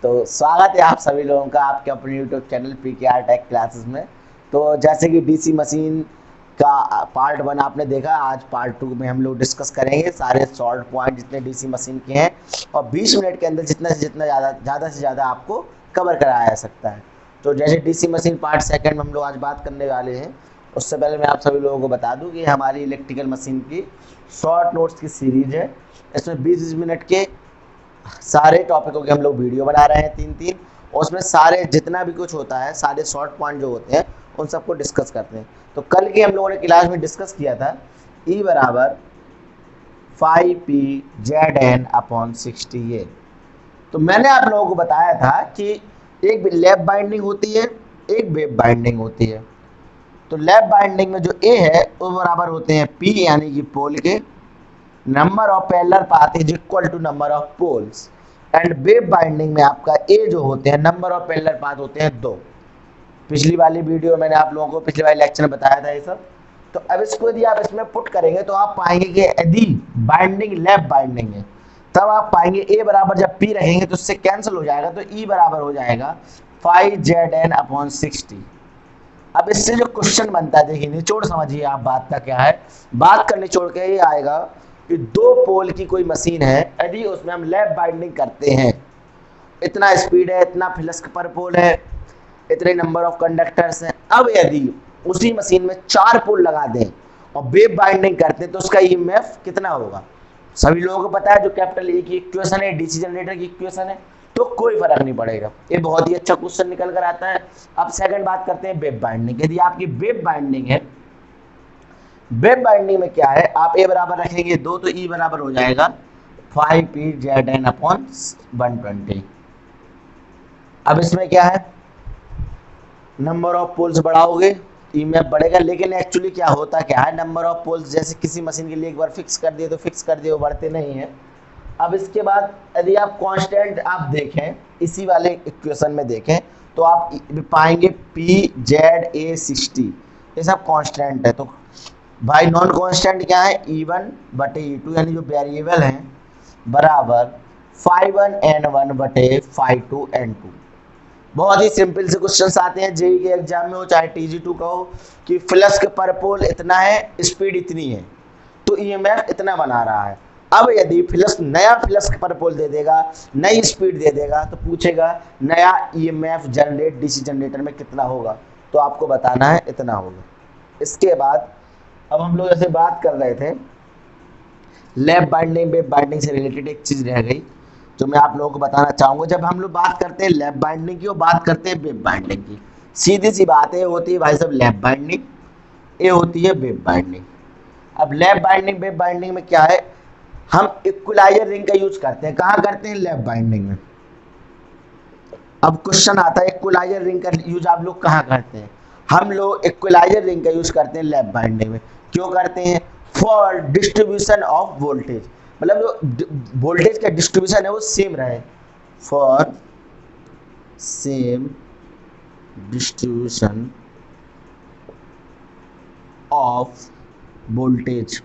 तो स्वागत है आप सभी लोगों का आपके अपने YouTube channel PKR tech classes में। तो जैसे कि डीसी मशीन का पार्ट 1 आपने देखा, आज पार्ट 2 में हम लोग डिस्कस करेंगे सारे शॉर्ट पॉइंट जितने डीसी मशीन के हैं और 20 मिनट के अंदर जितना से जितना ज़्यादा से ज़्यादा आपको कवर कराया जा सकता है। तो जैसे डीसी मशीन पार्ट 2 में हम लोग आज बात करने वाले हैं, उससे पहले मैं आप सभी लोगों को बता दूं कि हमारी इलेक्ट्रिकल मशीन की शॉर्ट नोट्स की सीरीज है। इसमें 20 मिनट के सारे टॉपिकों के हम लोग वीडियो बना रहे हैं 3-3, और उसमें सारे जितना भी कुछ होता है, सारे शॉर्ट पॉइंट जो होते हैं उन सबको डिस्कस करते हैं। तो कल के हम लोगों ने क्लास में डिस्कस किया था E बराबर 5p/Zn/60A। तो मैंने आप लोगों को बताया था कि एक लैप बाइंडिंग होती है, एक वेब बाइंडिंग होती है। तो लैप बाइंडिंग में जो A है वो बराबर होते हैं P यानी कि पोल के, number of parallel path is equal to number of poles, and wave winding में आपका ए जो होते हैं नंबर ऑफ पैरेलल पाथ होते हैं 2। पिछली वाली वीडियो मैंने आप लोगों को पिछले वाले लेक्चर में बताया था ये सब। तो अब इसको यदि आप इसमें पुट करेंगे तो आप पाएंगे कि यदि बाइंडिंग लैप बाइंडिंग है तब आप पाएंगे ए बराबर जब पी रखेंगे तो उससे कैंसिल हो जाएगा, तो ई बराबर हो जाएगा 5Zn/60। अब इससे जो क्वेश्चन बनता है, देखिए निचोड़ समझिए आप बात का क्या है। बात का निचोड़ के ये आएगा कि 2 पोल की कोई मशीन है, यदि उसमें हम लैप बाइंडिंग करते हैं, इतना स्पीड है, इतना फ्लक्स पर पोल है, इतने नंबर ऑफ कंडक्टर्स हैं। अब यदि उसी मशीन में 4 पोल लगा दें और वेव बाइंडिंग करते हैं तो उसका ईएमएफ कितना होगा? सभी लोगों को पता है, जो कैपिटल ए की इक्वेशन है, डीसी जनरेटर की इक्वेशन है, तो कोई फर्क नहीं पड़ेगा। ये बहुत ही अच्छा क्वेश्चन निकल कर आता है। अब सेकंड बात करते हैं वेव बाइंडिंग। यदि आपकी वेव बाइंडिंग है, वेब बाइंडिंग में क्या है, आप ए बराबर रखेंगे 2 तो ई बराबर हो जाएगा 5pZn/120। अब इसमें क्या है, नंबर ऑफ पोल्स बढ़ाओगे ईएमएफ बढ़ेगा, लेकिन एक्चुअली क्या होता क्या है, नंबर ऑफ पोल्स जैसे किसी मशीन के लिए एक बार फिक्स कर दिए तो फिक्स कर दिए, वो बढ़ते नहीं है। अब इसके बाद यदि आप कांस्टेंट आप देखें, इसी वाले इक्वेशन में देखें तो आप पाएंगे PZA60, ये सब कांस्टेंट है। तो भाई नॉन कांस्टेंट क्या है, E1/E2 यानी जो वेरिएबल हैं बराबर 5N1/5-2N2। बहुत ही सिंपल से क्वेश्चंस आते हैं जेईई के एग्जाम में हो, चाहे TG2 का हो, कि फ्लक्स पर पोल इतना है, स्पीड इतनी है, तो ईएमएफ इतना बना रहा है। अब यदि फ्लक्स नया फ्लक्स पर पोल दे देगा, नई स्पीड दे देगा, तो पूछेगा नया ईएमएफ जनरेट डीसी जनरेटर में कितना होगा, तो आपको बताना है इतना होगा। इसके बाद अब हम लोग ऐसे बात कर रहे थे लैप बाइंडिंग वेब बाइंडिंग से रिलेटेड एक चीज रह गई जो मैं आप लोगों को बताना चाहूंगा। जब हम लोग बात करते हैं लैप बाइंडिंग की और बात करते हैं वेब बाइंडिंग की, सीधी सी बात है, होती है भाई साहब लैप बाइंडिंग, ये होती है वेब बाइंडिंग। अब लैप बाइंडिंग वेब बाइंडिंग में क्या है, हम इक्विलाइजर रिंग का यूज करते हैं। कहाँ करते हैं? लैप बाइंडिंग में। अब क्वेश्चन आता है इक्विलाइजर रिंग का यूज आप लोग कहाँ करते हैं? हम लोग इक्विलाइजर रिंग का यूज करते हैं लैप बाइंडिंग में। क्यों करते हैं? फॉर डिस्ट्रीब्यूशन ऑफ वोल्टेज, मतलब जो वोल्टेज का डिस्ट्रीब्यूशन है वो सेम रहे, for same distribution of voltage.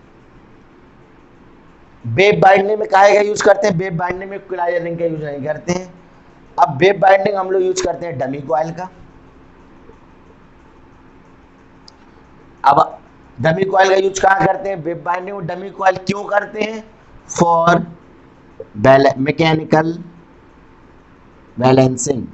Web binding में काहे का यूज करते हैं? वेब बाइंडिंग में इक्विलाइजर रिंग का यूज नहीं करते हैं। अब वेब बाइंडिंग हम लोग यूज करते हैं डमी कॉइल का। अब डमी कॉइल का यूज कहाँ करते हैं? वेब बाइंडिंग में डमी कॉइल क्यों करते हैं? For mechanical balancing.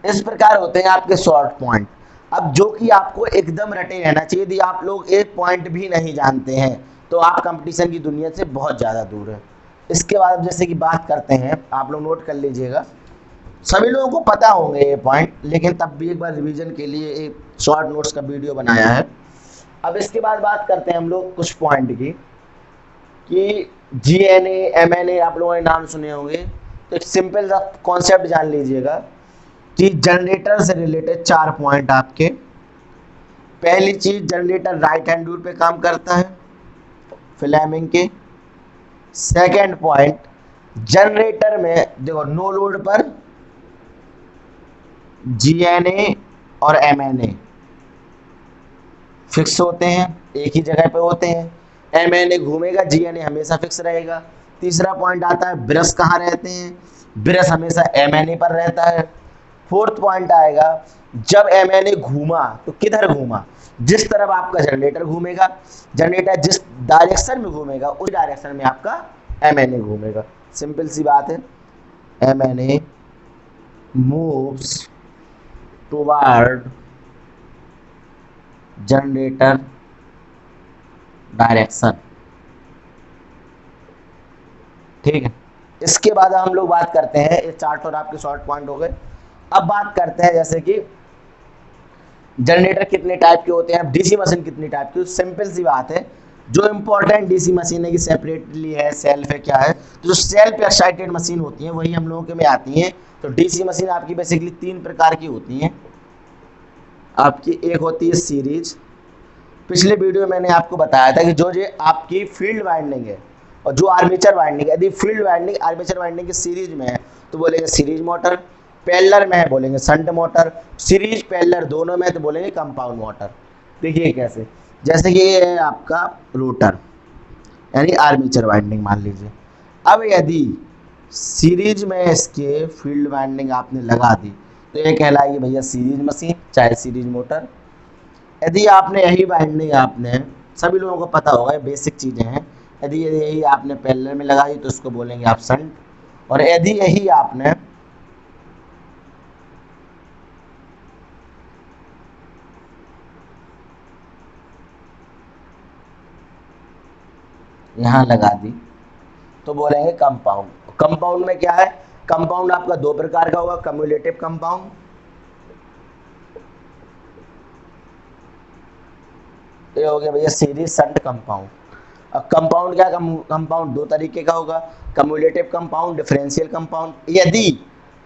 इस प्रकार होते हैं आपके शॉर्ट पॉइंट। अब जो कि आपको एकदम रटे रहना चाहिए, यदि आप लोग एक पॉइंट भी नहीं जानते हैं तो आप कंपटीशन की दुनिया से बहुत ज़्यादा दूर है। इसके बाद जैसे कि बात करते हैं, आप लोग नोट कर लीजिएगा, सभी लोगों को पता होंगे ये पॉइंट, लेकिन तब भी एक बार रिवीजन के लिए एक शॉर्ट नोट्स का वीडियो बनाया है। अब इसके बाद बात करते हैं हम लोग कुछ पॉइंट की, कि GNA MNA आप लोगों ने नाम सुने होंगे। तो एक सिंपल सा कॉन्सेप्ट जान लीजिएगा कि जनरेटर से रिलेटेड 4 पॉइंट आपके। पहली चीज, जनरेटर राइट हैंड रूल पे काम करता है फ्लेमिंग के। सेकंड पॉइंट, जनरेटर में देखो नो लोड पर GNA और MNA फिक्स होते हैं, एक ही जगह पे होते हैं। एम एन ए घूमेगा, जी एन ए हमेशा फिक्स रहेगा। तीसरा पॉइंट आता है ब्रश कहाँ रहते हैं, ब्रश हमेशा एम एन ए पर रहता है। फोर्थ पॉइंट आएगा जब एम एन ए घूमा तो किधर घूमा, जिस तरफ आपका जनरेटर घूमेगा, जनरेटर जिस डायरेक्शन में घूमेगा उस डायरेक्शन में आपका एम एन ए घूमेगा। सिंपल सी बात है, M N A moves toward generator direction. ठीक है, इसके बाद हम लोग बात करते हैं, ये चार्ट और आपके शॉर्ट पॉइंट हो गए। अब बात करते हैं जैसे कि जनरेटर कितने टाइप के होते हैं, डीसी मशीन कितनी टाइप की। सिंपल सी बात है, जो इंपॉर्टेंट डीसी मशीन है कि सेपरेटली है, सेल्फ है, क्या है, तो जो सेल्फ एक्साइटेड मशीन होती है वही हम लोगों के में आती हैं। तो डीसी मशीन आपकी बेसिकली 3 प्रकार की होती हैं आपकी। एक होती है सीरीज, पिछले वीडियो में मैंने आपको बताया था कि जो आपकी फील्ड वाइंडिंग है और जो आर्मेचर वाइंडिंग है, यदि फील्ड वाइंडिंग आर्मेचर वाइंडिंग की सीरीज में है तो बोलेंगे सीरीज मोटर, पैरेलल में है बोलेंगे शंट मोटर, सीरीज पैरेलल दोनों में तो बोलेंगे कंपाउंड मोटर। देखिए कैसे, जैसे कि ये है आपका रोटर यानी आर्मेचर वाइंडिंग मान लीजिए। अब यदि सीरीज में इसके फील्ड वाइंडिंग आपने लगा दी तो ये कहलाएगी भैया सीरीज मशीन चाहे सीरीज मोटर। यदि आपने यही वाइंडिंग आपने, सभी लोगों को पता होगा, ये बेसिक चीज़ें हैं, यदि यही आपने पैरेलल में लगा दी तो इसको बोलेंगे आप शंट, और यदि यही आपने यहाँ लगा दी तो बोलेंगे कंपाउंड। कंपाउंड में क्या है, कंपाउंड आपका 2 प्रकार का होगा, कम्युलेटिव कंपाउंड, ये हो गया भैया सीरीज शंट कंपाउंड। अब कंपाउंड क्या, कंपाउंड 2 तरीके का होगा, कम्युलेटिव कंपाउंड, डिफरेंशियल कंपाउंड। यदि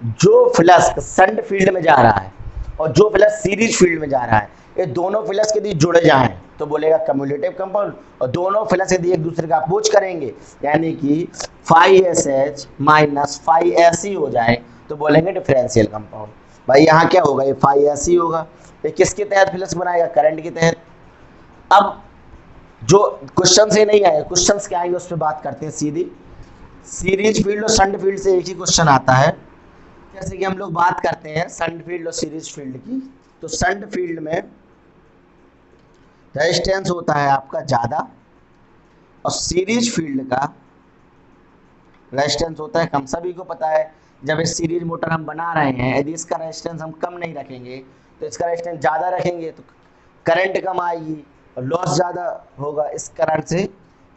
जो फ्लक्स शंट फील्ड में जा रहा है और जो फ्लक्स सीरीज फील्ड में जा रहा है, ये दोनों फ्लक्स यदि जुड़ जाएं तो बोलेगा कम्युलेटिव कंपाउंड, और दोनों फ्लक्स यदि एक दूसरे का अपोज करेंगे यानी कि phi S H minus phi S E हो जाए तो बोलेंगे डिफरेंशियल कंपाउंड। भाई यहाँ क्या होगा, ये फाई एस ई होगा, ये किसके तहत फ्लक्स बनाएगा, करंट के तहत। अब जो क्वेश्चन से नहीं आए, क्वेश्चन क्या आएंगे उस पर बात करते हैं सीधी। सीरीज फील्ड और शंट फील्ड से एक ही क्वेश्चन आता है। जैसे कि हम लोग बात करते हैं शंट फील्ड और सीरीज फील्ड की, तो शंट फील्ड में रेजिस्टेंस होता है आपका ज़्यादा और सीरीज फील्ड का रेजिस्टेंस होता है कम। सभी को पता है जब इस सीरीज मोटर हम बना रहे हैं, यदि इसका रेजिस्टेंस हम कम नहीं रखेंगे तो इसका रेजिस्टेंस ज़्यादा रखेंगे तो करंट कम आएगी और लॉस ज़्यादा होगा इस करंट से।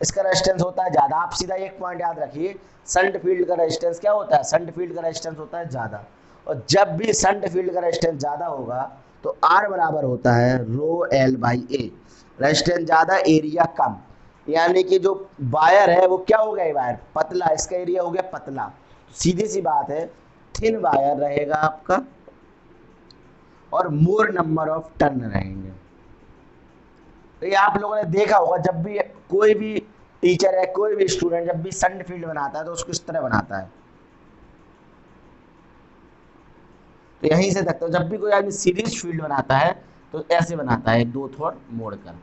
इसका रेजिस्टेंस होता है ज़्यादा। आप सीधा एक पॉइंट याद रखिए, शंट फील्ड का रेजिस्टेंस क्या होता है, शंट फील्ड का रेजिस्टेंस होता है ज़्यादा, और जब भी शंट फील्ड का रेजिस्टेंस ज़्यादा होगा तो R बराबर होता है rho L by A. Resistance ज़्यादा, एरिया कम, यानी कि जो वायर है वो क्या हो गया, वायर पतला, इसका एरिया हो गया पतला। सीधी सी बात है, थिन वायर रहेगा आपका और मोर नंबर ऑफ टर्न रहेंगे। तो ये आप लोगों ने देखा होगा, जब भी कोई भी टीचर है, कोई भी स्टूडेंट जब भी शंट फील्ड बनाता है तो उसको इस तरह बनाता है। तो यहीं से देखते हो, जब भी कोई आदमी सीरीज फील्ड बनाता है तो ऐसे बनाता है, 2 थोड़ मोड़ कर।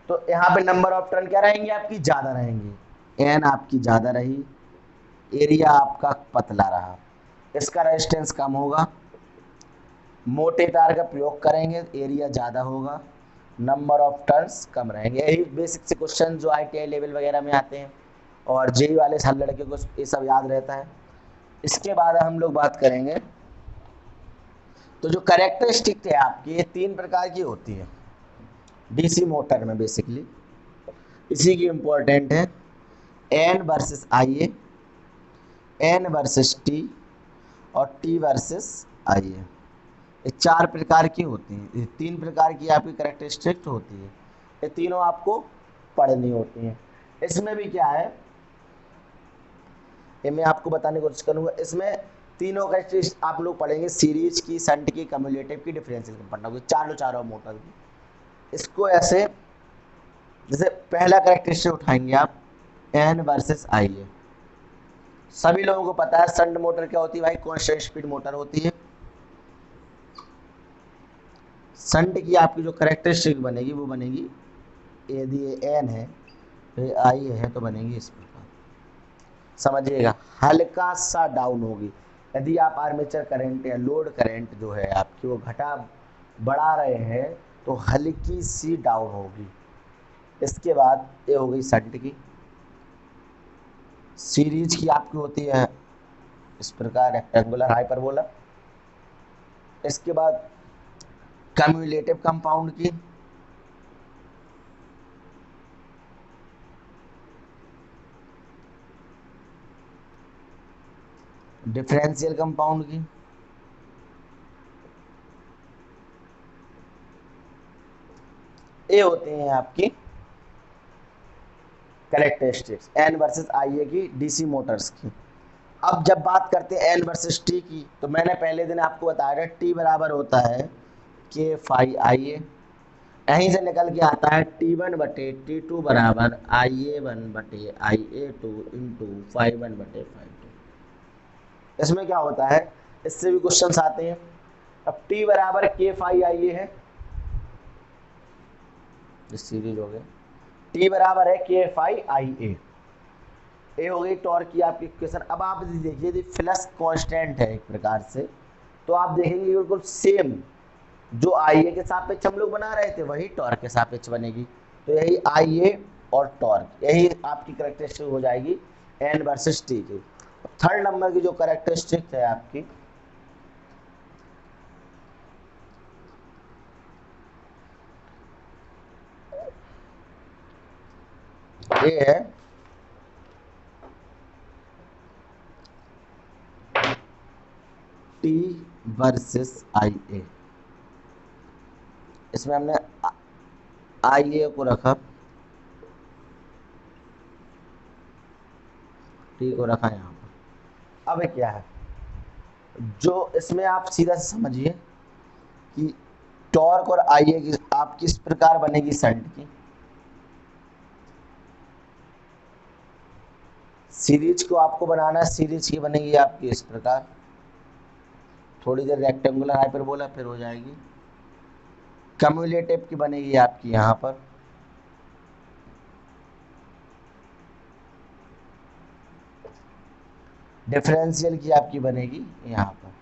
तो यहाँ पे नंबर ऑफ टर्न क्या रहेंगे आपकी, ज़्यादा रहेंगे, एन आपकी ज़्यादा रही, एरिया आपका पतला रहा, इसका रेजिस्टेंस कम होगा, मोटे तार का प्रयोग करेंगे एरिया ज़्यादा होगा, नंबर ऑफ टर्न्स कम रहेंगे। यही बेसिक से क्वेश्चन जो ITI लेवल वगैरह में आते हैं और जेई वाले हर लड़के को ये सब याद रहता है। इसके बाद हम लोग बात करेंगे, तो जो कैरेक्टरिस्टिक है आपकी, ये 3 प्रकार की होती है डीसी मोटर में बेसिकली, इसी की इम्पोर्टेंट है, N versus I A, N versus T और टी वर्सेस आई ए। ये 4 प्रकार की होती हैं, ये 3 प्रकार की आपकी कैरेक्टरिस्टिक होती है, ये तीनों आपको पढ़नी होती हैं। इसमें भी क्या है, ये मैं आपको बताने की कोशिश करूँगा। इसमें तीनों कैरेक्टरिस्टिक आप लोग पढ़ेंगे, सीरीज की, शंट की, कम्युलेटिव की, डिफरेंशियल की पढ़ना होगी, चारों मोटर की। इसको ऐसे, जैसे पहला कैरेक्टरिस्टिक उठाएंगे आप, एन वर्सेस आई ए। सभी लोगों को पता है शंट मोटर क्या होती है भाई, कांस्टेंट स्पीड मोटर होती है। शंट की आपकी जो कैरेक्टरिस्टिक बनेगी वो बनेगी यदि ये एन है तो ये आई है तो बनेगी इस प्रकार, समझिएगा, हल्का सा डाउन होगी। यदि आप आर्मेचर करंट या लोड करंट जो है आपकी वो घटा बढ़ा रहे हैं तो हल्की सी डाउन होगी। इसके बाद ये हो गई शंट की। सीरीज की आपकी होती है इस प्रकार रेक्टेंगुलर हाइपरबोला। इसके बाद कम्युलेटिव कंपाउंड की, डिफरेंशियल कंपाउंड की, ये होते हैं आपकी कैरेक्टरिस्टिक्स एन वर्सेस आई ए की डीसी मोटर्स की। अब जब बात करते हैं एन वर्सेस टी की, तो मैंने पहले दिन आपको बताया था टी बराबर होता है के फाई आई ए। यहीं से निकल के आता है T1 बटे T2 बराबर IA1 बटे IA2 इंटू फाइव वन बटे फाइव टू। इसमें क्या होता है, इससे भी क्वेश्चन आते हैं। अब T बराबर के फाई आई ए है, इस सीरीज हो गए, T बराबर है के फाई आई ए हो गई टॉर्क की आपकी इक्वेशन। अब आप देखिए यदि फ्लक्स कांस्टेंट है एक प्रकार से, तो आप देखेंगे बिल्कुल सेम जो आई ए के सापेक्ष हम लोग बना रहे थे वही टॉर्क के सापेक्ष बनेगी। तो यही आई ए और टॉर्क, यही आपकी करेक्टरिस्टिक हो जाएगी एन वर्सेस टी की। थर्ड नंबर की जो करेक्टरिस्टिक है आपकी, ये है टी वर्सेस आई ए। इसमें हमने आई ए को रखा, टी को रखा यहाँ पर। अब क्या है जो इसमें आप सीधा से समझिए कि टॉर्क और आई ए की आप किस प्रकार बनेगी शंट की। सीरीज को आपको बनाना है, सीरीज की बनेगी आपकी इस प्रकार, थोड़ी देर रेक्टेंगुलर हाइपरबोला फिर हो जाएगी। कम्युलेटिव की बनेगी आपकी यहाँ पर, डिफरेंशियल की आपकी बनेगी यहाँ पर,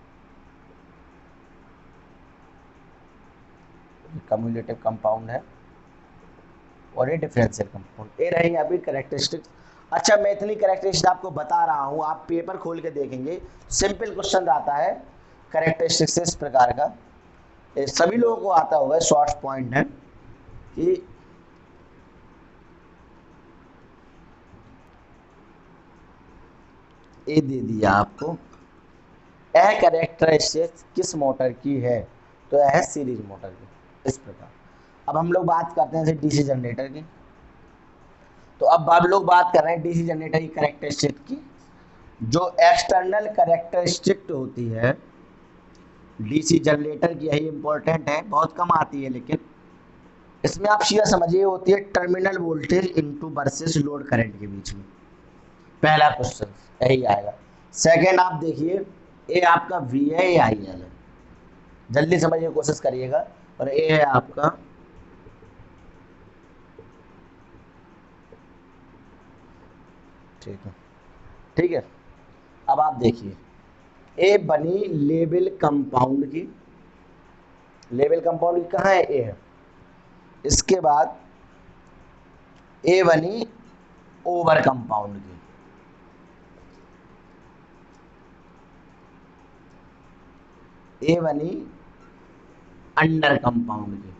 कम्युलेटिव कंपाउंड है और ये डिफरेंशियल कंपाउंड। ये रही आपकी करेक्टरिस्टिक्स। अच्छा, मैं इतनी करेक्टरिस्टिक्स आपको बता रहा हूँ, आप पेपर खोल के देखेंगे सिंपल क्वेश्चन आता है करेक्टरिस्टिक्स इस प्रकार का, ये सभी लोगों को आता होगा, शॉर्ट पॉइंट है कि ये दे दिया आपको, यह कैरेक्टरिस्टिक्स किस मोटर की है, तो यह है सीरीज मोटर की इस प्रकार। अब हम लोग बात करते हैं डीसी जनरेटर की। तो अब आप लोग बात कर रहे हैं डीसी जनरेटर की कैरेक्टरिस्टिक की। जो एक्सटर्नल कैरेक्टरिस्टिक होती है डीसी जनरेटर की, यही इंपॉर्टेंट है, बहुत कम आती है, लेकिन इसमें आप सीधा समझिए होती है terminal voltage into versus load current के बीच में। पहला क्वेश्चन यही आएगा। सेकंड आप देखिए, ये आपका वी है, ये आई एल है, जल्दी समझने की कोशिश करिएगा। और ये है आपका ठीक है, ठीक है। अब आप देखिए ए बनी लेवल कंपाउंड की, लेवल कंपाउंड की कहाँ है, ए है। इसके बाद ए बनी ओवर कंपाउंड की, ए बनी अंडर कंपाउंड की,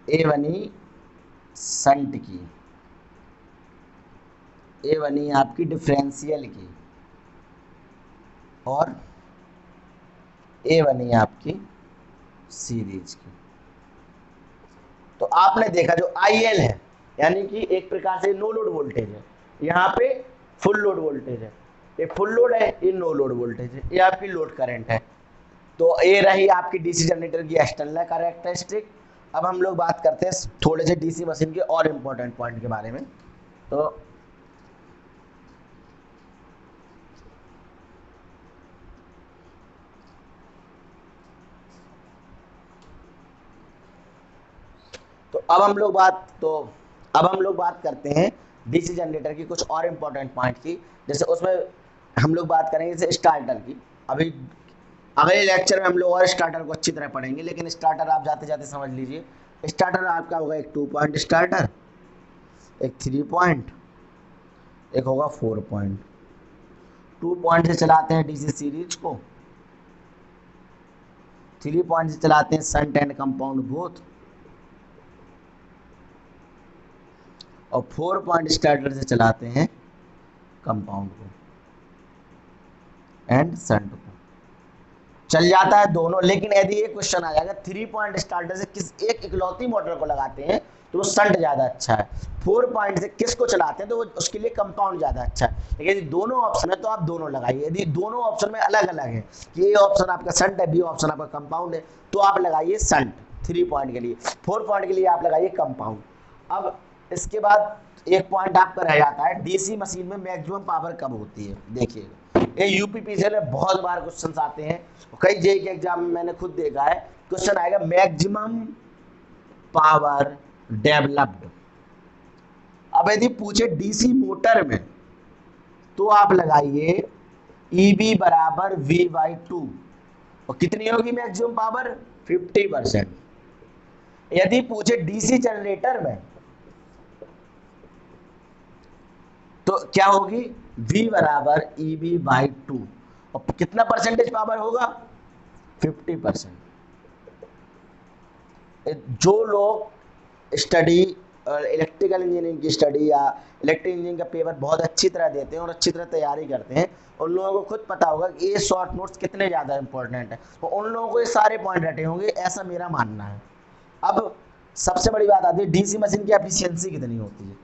ए बनी संट की, ए बनी आपकी डिफरेंशियल की, और ए बनी आपकी सीरीज की। तो आपने देखा जो आई एल है यानी कि एक प्रकार से नो लोड वोल्टेज है, यहाँ पे फुल लोड वोल्टेज है, ये फुल लोड है, ये नो लोड वोल्टेज है, ये आपकी लोड करंट है। तो ये रही आपकी डीसी जनरेटर की एक्सटर्नल कैरेक्टरिस्टिक। अब हम लोग बात करते हैं थोड़े से डीसी मशीन के और इम्पोर्टेंट पॉइंट के बारे में। तो अब हम लोग बात करते हैं डीसी जनरेटर की कुछ और इम्पोर्टेंट पॉइंट की। जैसे उसमें हम लोग बात करेंगे जैसे स्टार्टर की। अभी अगले लेक्चर में हम लोग और स्टार्टर को अच्छी तरह पढ़ेंगे, लेकिन स्टार्टर आप जाते जाते समझ लीजिए। स्टार्टर आपका होगा एक 2 पॉइंट स्टार्टर, एक 3 पॉइंट, एक होगा 4 पॉइंट। 2 पॉइंट से चलाते हैं डीसी सीरीज को, 3 पॉइंट से चलाते हैं शंट एंड कंपाउंड बोथ, और 4 पॉइंट स्टार्टर से चलाते हैं कंपाउंड को एंड शंट को। चल जाता है दोनों, लेकिन यदि ये क्वेश्चन आ जाएगा 3 पॉइंट स्टार्टर से किस एक इकलौती मोटर को लगाते हैं तो वो शंट ज़्यादा अच्छा है, 4 पॉइंट से किस को चलाते हैं तो वो उसके लिए कंपाउंड ज़्यादा अच्छा है। लेकिन यदि दोनों ऑप्शन है तो आप दोनों लगाइए। यदि दोनों ऑप्शन में अलग अलग है कि ये ऑप्शन आपका शंट है, बी ऑप्शन आपका कंपाउंड है, तो आप लगाइए शंट 3 पॉइंट के लिए, 4 पॉइंट के लिए आप लगाइए कंपाउंड। अब इसके बाद एक पॉइंट आपका रह जाता है, डीसी मशीन में मैक्सिमम पावर कब होती है। देखिएगा ये यूपीपीसीएल में बहुत बार क्वेश्चन आते हैं, कई जेई के एग्जाम में मैंने खुद देखा है क्वेश्चन आएगा मैक्सिमम पावर डेवलप्ड। अब यदि पूछे डीसी मोटर में तो आप लगाइए ईबी बराबर V/2 और कितनी होगी मैक्सिमम पावर 50%। यदि पूछे डीसी जनरेटर में तो क्या होगी V बराबर EB/2 और कितना परसेंटेज पावर होगा 50%। जो लोग स्टडी इलेक्ट्रिकल इंजीनियरिंग की स्टडी या इलेक्ट्रिक इंजीनियरिंग का पेपर बहुत अच्छी तरह देते हैं और अच्छी तरह तैयारी करते हैं, उन लोगों को खुद पता होगा कि ये शॉर्ट नोट्स कितने ज़्यादा इंपॉर्टेंट है, तो उन लोगों को ये सारे पॉइंट रटे होंगे, ऐसा मेरा मानना है। अब सबसे बड़ी बात आती है डीसी मशीन की एफिशिएंसी कितनी होती है,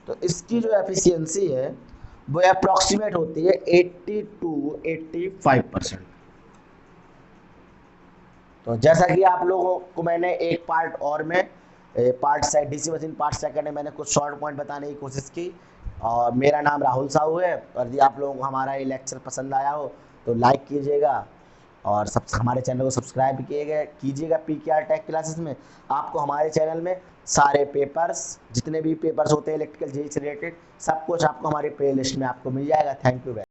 तो इसकी जो एफिशिएंसी है वो अप्रॉक्सीमेट होती है 80 to 85%। तो जैसा कि आप लोगों को मैंने एक पार्ट और में पार्ट से डीसी मशीन पार्ट सेकंड में मैंने कुछ शॉर्ट पॉइंट बताने की कोशिश की, और मेरा नाम राहुल साहू है। और यदि आप लोगों को हमारा ये लेक्चर पसंद आया हो तो लाइक कीजिएगा और हमारे चैनल को सब्सक्राइब कीजिएगा। पीकेआर टेक क्लासेस में आपको हमारे चैनल में सारे पेपर्स, जितने भी पेपर्स होते हैं इलेक्ट्रिकल जेई से रिलेटेड, सब कुछ आपको हमारे प्ले लिस्ट में आपको मिल जाएगा। Thank you.